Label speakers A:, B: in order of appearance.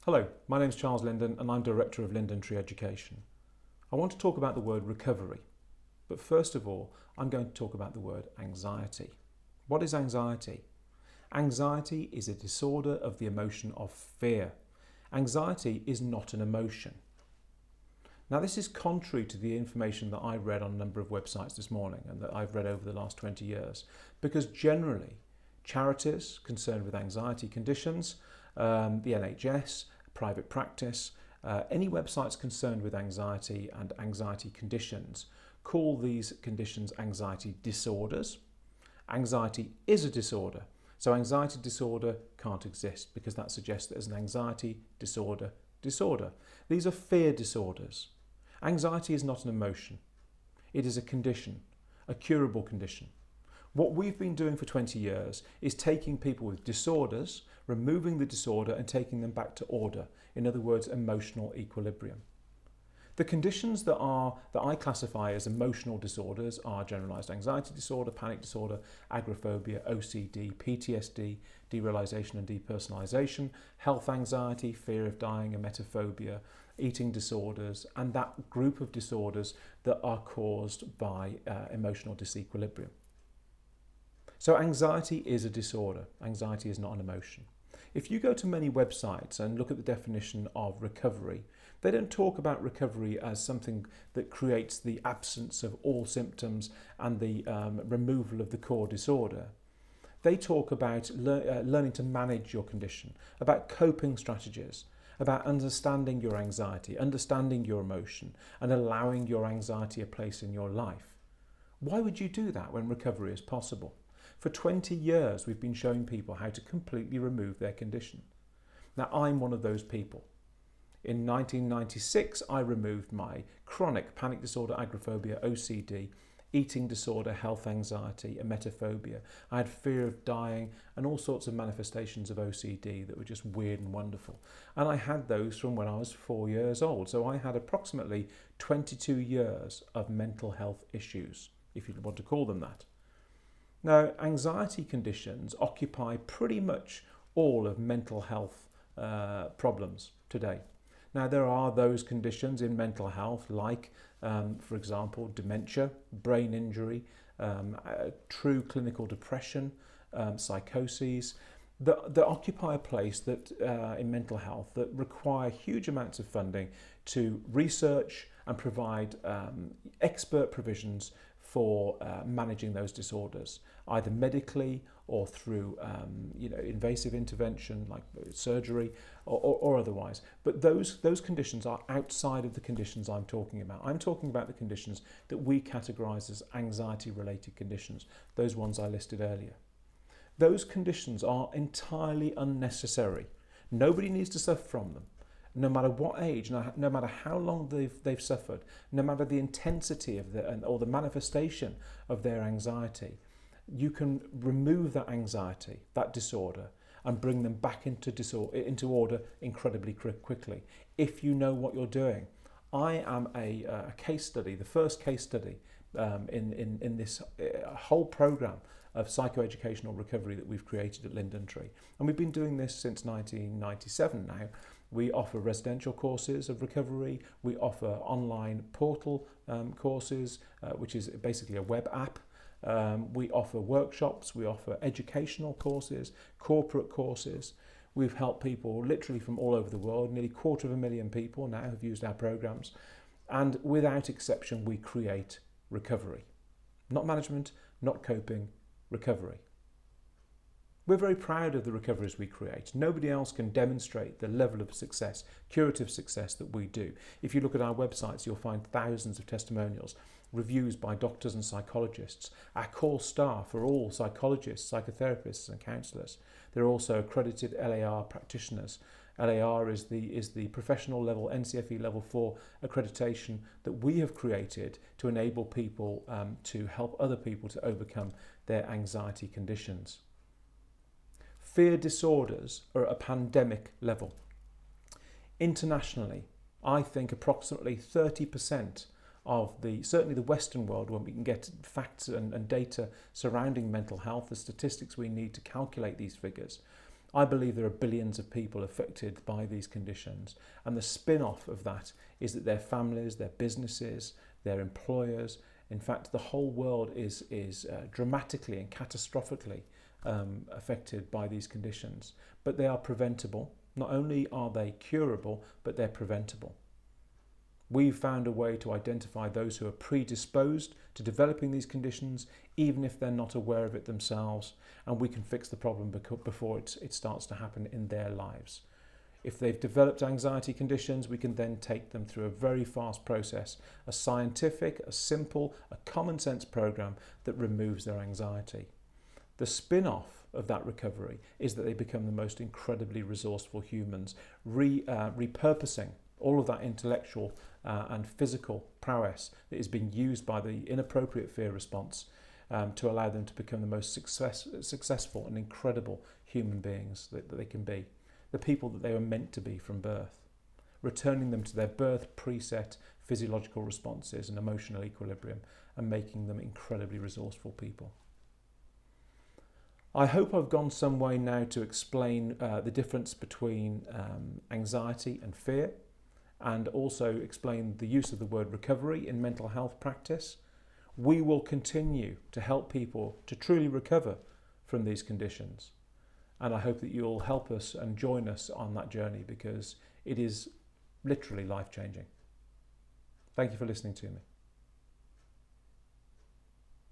A: Hello, my name is Charles Linden and I'm Director of Linden Tree Education. I want to talk about the word recovery, but first of all, I'm going to talk about the word anxiety. What is anxiety? Anxiety is a disorder of the emotion of fear. Anxiety is not an emotion. Now, this is contrary to the information that I read on a number of websites this morning and that I've read over the last 20 years, because generally, charities concerned with anxiety conditions, the NHS, private practice, any websites concerned with anxiety and anxiety conditions call these conditions anxiety disorders. Anxiety is a disorder, so anxiety disorder can't exist because that suggests that there's an anxiety disorder. These are fear disorders. Anxiety is not an emotion. It is a condition, a curable condition. What we've been doing for 20 years is taking people with disorders, removing the disorder and taking them back to order. In other words, emotional equilibrium. The conditions that I classify as emotional disorders are generalized anxiety disorder, panic disorder, agoraphobia, OCD, PTSD, derealization and depersonalization, health anxiety, fear of dying, emetophobia, eating disorders, and that group of disorders that are caused by emotional disequilibrium. So anxiety is a disorder. Anxiety is not an emotion. If you go to many websites and look at the definition of recovery, they don't talk about recovery as something that creates the absence of all symptoms and the removal of the core disorder. They talk about learning to manage your condition, about coping strategies, about understanding your anxiety, understanding your emotion, and allowing your anxiety a place in your life. Why would you do that when recovery is possible? For 20 years, we've been showing people how to completely remove their condition. Now, I'm one of those people. In 1996, I removed my chronic panic disorder, agoraphobia, OCD, eating disorder, health anxiety, emetophobia. I had fear of dying and all sorts of manifestations of OCD that were just weird and wonderful. And I had those from when I was 4 years old. So I had approximately 22 years of mental health issues, if you want to call them that. Now, anxiety conditions occupy pretty much all of mental health problems today. Now, there are those conditions in mental health like, for example, dementia, brain injury, true clinical depression, psychoses, that occupy a place that in mental health that require huge amounts of funding to research and provide expert provisions for managing those disorders, either medically or through invasive intervention like surgery or otherwise. But those conditions are outside of the conditions I'm talking about. I'm talking about the conditions that we categorise as anxiety-related conditions, those ones I listed earlier. Those conditions are entirely unnecessary. Nobody needs to suffer from them. No matter what age, no matter how long they've suffered, no matter the intensity of or the manifestation of their anxiety, you can remove that anxiety, that disorder, and bring them back into order incredibly quickly if you know what you're doing. I am a case study, the first case study in this whole program of psychoeducational recovery that we've created at Linden Tree. And we've been doing this since 1997 now. We offer residential courses of recovery. We offer online portal courses, which is basically a web app. We offer workshops. We offer educational courses, corporate courses. We've helped people literally from all over the world. Nearly 250,000 people now have used our programs. And without exception, we create recovery. Not management, not coping, recovery. We're very proud of the recoveries we create. Nobody else can demonstrate the level of success, curative success that we do. If you look at our websites, you'll find thousands of testimonials, reviews by doctors and psychologists. Our core staff are all psychologists, psychotherapists and counsellors. They're also accredited LAR practitioners. LAR is the professional level, NCFE level 4 accreditation that we have created to enable people to help other people to overcome their anxiety conditions. Fear disorders are at a pandemic level. Internationally, I think approximately 30% of certainly the Western world, when we can get facts and data surrounding mental health, the statistics we need to calculate these figures, I believe there are billions of people affected by these conditions, and the spin-off of that is that their families, their businesses, their employers, in fact the whole world is dramatically and catastrophically affected by these conditions. But they are preventable. Not only are they curable, but they're preventable. We've found a way to identify those who are predisposed to developing these conditions, even if they're not aware of it themselves, and we can fix the problem before it starts to happen in their lives. If they've developed anxiety conditions, we can then take them through a very fast process, a scientific, a simple, a common sense program that removes their anxiety. The spin-off of that recovery is that they become the most incredibly resourceful humans, repurposing all of that intellectual and physical prowess that is being used by the inappropriate fear response to allow them to become the most successful and incredible human beings that they can be, the people that they were meant to be from birth, returning them to their birth preset physiological responses and emotional equilibrium, and making them incredibly resourceful people. I hope I've gone some way now to explain the difference between anxiety and fear, and also explain the use of the word recovery in mental health practice. We will continue to help people to truly recover from these conditions. And I hope that you'll help us and join us on that journey, because it is literally life-changing. Thank you for listening to me.